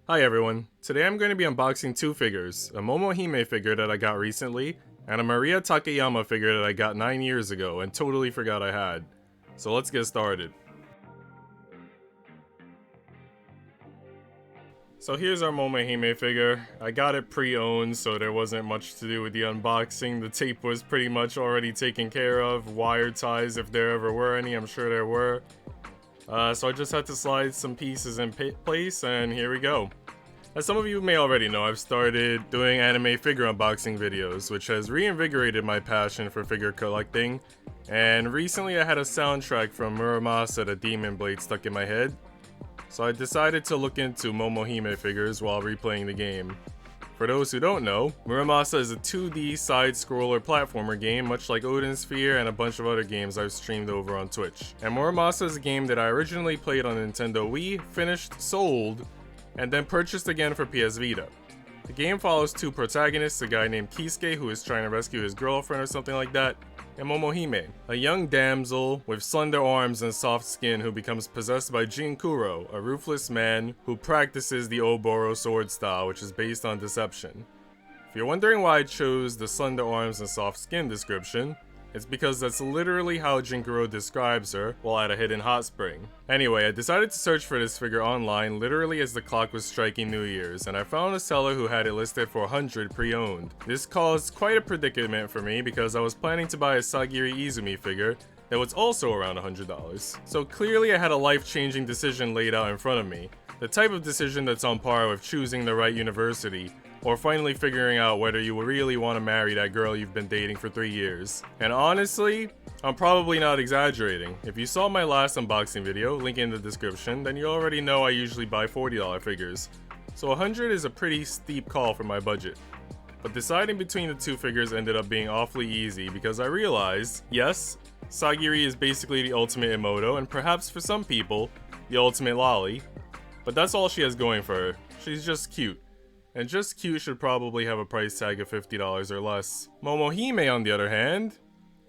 Hi everyone, today I'm going to be unboxing two figures, a Momohime figure that I got recently, and a Maria Takayama figure that I got 9 years ago and totally forgot I had. So let's get started. So here's our Momohime figure. I got it pre-owned, so there wasn't much to do with the unboxing. The tape was pretty much already taken care of, wire ties if there ever were any, I'm sure there were. So I just had to slide some pieces in place, and here we go. As some of you may already know, I've started doing anime figure unboxing videos, which has reinvigorated my passion for figure collecting, and recently I had a soundtrack from Muramasa the Demon Blade stuck in my head, so I decided to look into Momohime figures while replaying the game. For those who don't know, Muramasa is a 2D side-scroller platformer game much like Odin Sphere and a bunch of other games I've streamed over on Twitch. And Muramasa is a game that I originally played on Nintendo Wii, finished, sold, and then purchased again for PS Vita. The game follows two protagonists, a guy named Kisuke who is trying to rescue his girlfriend or something like that, and Momohime, a young damsel with slender arms and soft skin who becomes possessed by Jiyuu, a ruthless man who practices the Oboro sword style, which is based on deception. If you're wondering why I chose the slender arms and soft skin description, it's because that's literally how Jiyuu describes her while at a hidden hot spring. Anyway, I decided to search for this figure online literally as the clock was striking New Year's, and I found a seller who had it listed for 100 pre-owned. This caused quite a predicament for me because I was planning to buy a Sagiri Izumi figure that was also around $100. So clearly I had a life-changing decision laid out in front of me. The type of decision that's on par with choosing the right university, or finally figuring out whether you really want to marry that girl you've been dating for 3 years. And honestly, I'm probably not exaggerating. If you saw my last unboxing video, link in the description, then you already know I usually buy $40 figures. So 100 is a pretty steep call for my budget. But deciding between the two figures ended up being awfully easy because I realized, yes, Sagiri is basically the ultimate Imoto and perhaps for some people, the ultimate lolly. But that's all she has going for her. She's just cute. And just cute should probably have a price tag of $50 or less. Momohime, on the other hand,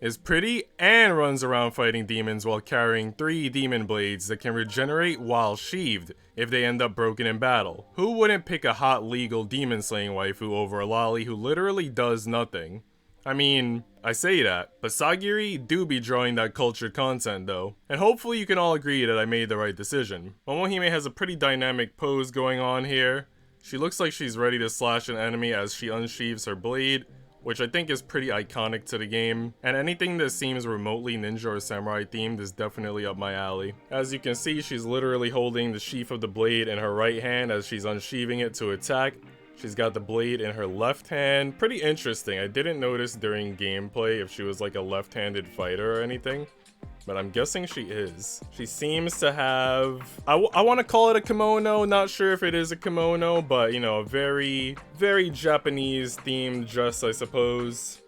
is pretty and runs around fighting demons while carrying 3 demon blades that can regenerate while sheathed if they end up broken in battle. Who wouldn't pick a hot legal demon slaying waifu over a lolly who literally does nothing? I mean, I say that, but Sagiri do be drawing that cultured content though. And hopefully you can all agree that I made the right decision. Momohime has a pretty dynamic pose going on here. She looks like she's ready to slash an enemy as she unsheathes her blade, which I think is pretty iconic to the game, and anything that seems remotely ninja or samurai themed is definitely up my alley. As you can see, she's literally holding the sheath of the blade in her right hand as she's unsheathing it to attack. She's got the blade in her left hand. Pretty interesting. I didn't notice during gameplay if she was like a left-handed fighter or anything, but I'm guessing she is. She seems to have, I want to call it a kimono, not sure if it is a kimono, but you know, a very, very Japanese themed dress, I suppose,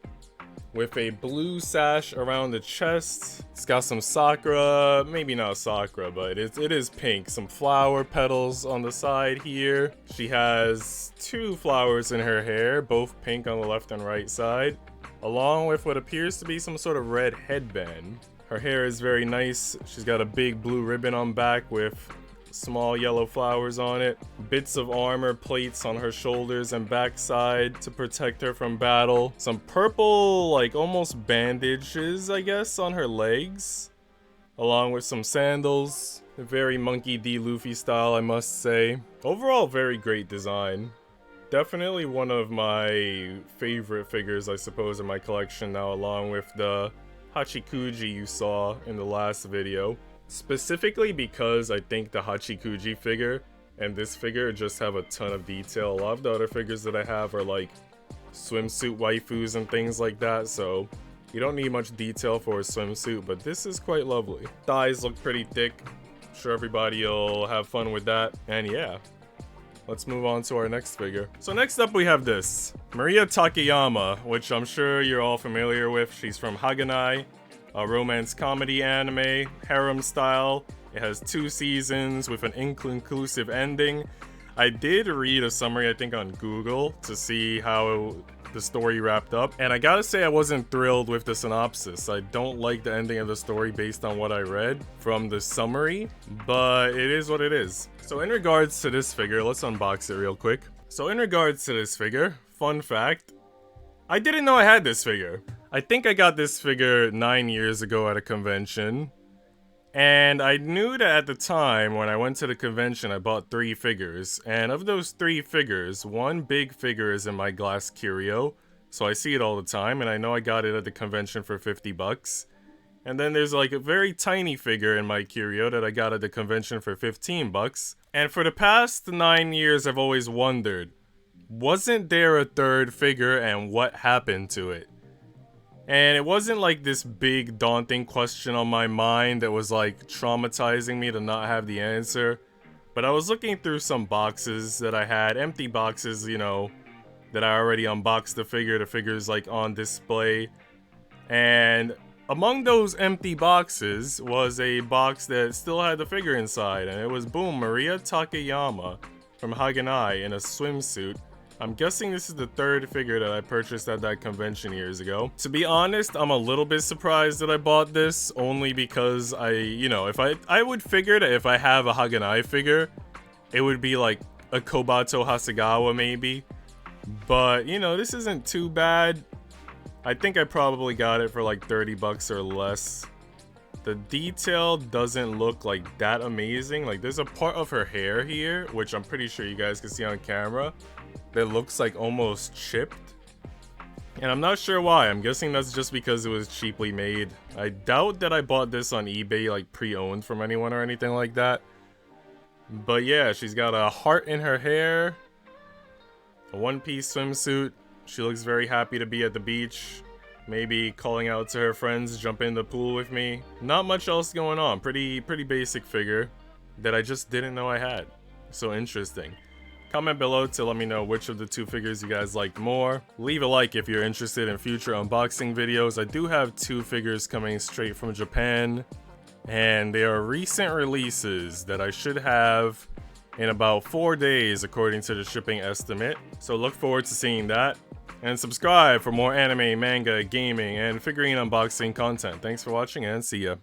with a blue sash around the chest. It's got some sakura, maybe not sakura, but it is pink. Some flower petals on the side here. She has 2 flowers in her hair, both pink on the left and right side, along with what appears to be some sort of red headband. Her hair is very nice. She's got a big blue ribbon on back with small yellow flowers on it. Bits of armor plates on her shoulders and backside to protect her from battle. Some purple, like almost bandages, I guess, on her legs. Along with some sandals. Very Monkey D. Luffy style, I must say. Overall, very great design. Definitely one of my favorite figures, I suppose, in my collection now, along with the Hachikuji you saw in the last video. Specifically because I think the Hachikuji figure and this figure just have a ton of detail. A lot of the other figures that I have are like swimsuit waifus and things like that, so you don't need much detail for a swimsuit, but this is quite lovely. Thighs look pretty thick. I'm sure everybody will have fun with that. And yeah, let's move on to our next figure. So next up we have this, Maria Takayama, which I'm sure you're all familiar with. She's from Haganai, a romance comedy anime, harem style. It has 2 seasons with an inconclusive ending. I did read a summary, I think on Google, to see how the story wrapped up. And I gotta say I wasn't thrilled with the synopsis. I don't like the ending of the story based on what I read from the summary, but it is what it is. So in regards to this figure, let's unbox it real quick. So in regards to this figure, fun fact, I didn't know I had this figure. I think I got this figure 9 years ago at a convention. And I knew that at the time when I went to the convention, I bought 3 figures. And of those 3 figures, one big figure is in my glass curio. So I see it all the time, and I know I got it at the convention for 50 bucks. And then there's like a very tiny figure in my curio that I got at the convention for 15 bucks. And for the past 9 years, I've always wondered, wasn't there a third figure and what happened to it? And it wasn't like this big daunting question on my mind that was like traumatizing me to not have the answer. But I was looking through some boxes that I had, empty boxes, you know, that I already unboxed the figure's like on display. And among those empty boxes was a box that still had the figure inside, and it was, boom, Maria Takayama from Haganai in a swimsuit. I'm guessing this is the 3rd figure that I purchased at that convention years ago. To be honest, I'm a little bit surprised that I bought this, only because if I would figure that if I have a Haganai figure, it would be like a Kobato Hasegawa maybe. But, you know, this isn't too bad. I think I probably got it for like 30 bucks or less. The detail doesn't look like that amazing. Like, there's a part of her hair here, which I'm pretty sure you guys can see on camera, that looks like almost chipped. And I'm not sure why. I'm guessing that's just because it was cheaply made. I doubt that I bought this on eBay, like pre-owned from anyone or anything like that. But yeah, she's got a heart in her hair, a one-piece swimsuit. She looks very happy to be at the beach. Maybe calling out to her friends, jump in the pool with me. Not much else going on. Pretty basic figure that I just didn't know I had. So interesting. Comment below to let me know which of the 2 figures you guys liked more. Leave a like if you're interested in future unboxing videos. I do have 2 figures coming straight from Japan, and they are recent releases that I should have in about 4 days according to the shipping estimate. So look forward to seeing that. And subscribe for more anime, manga, gaming, and figurine unboxing content. Thanks for watching, and see ya.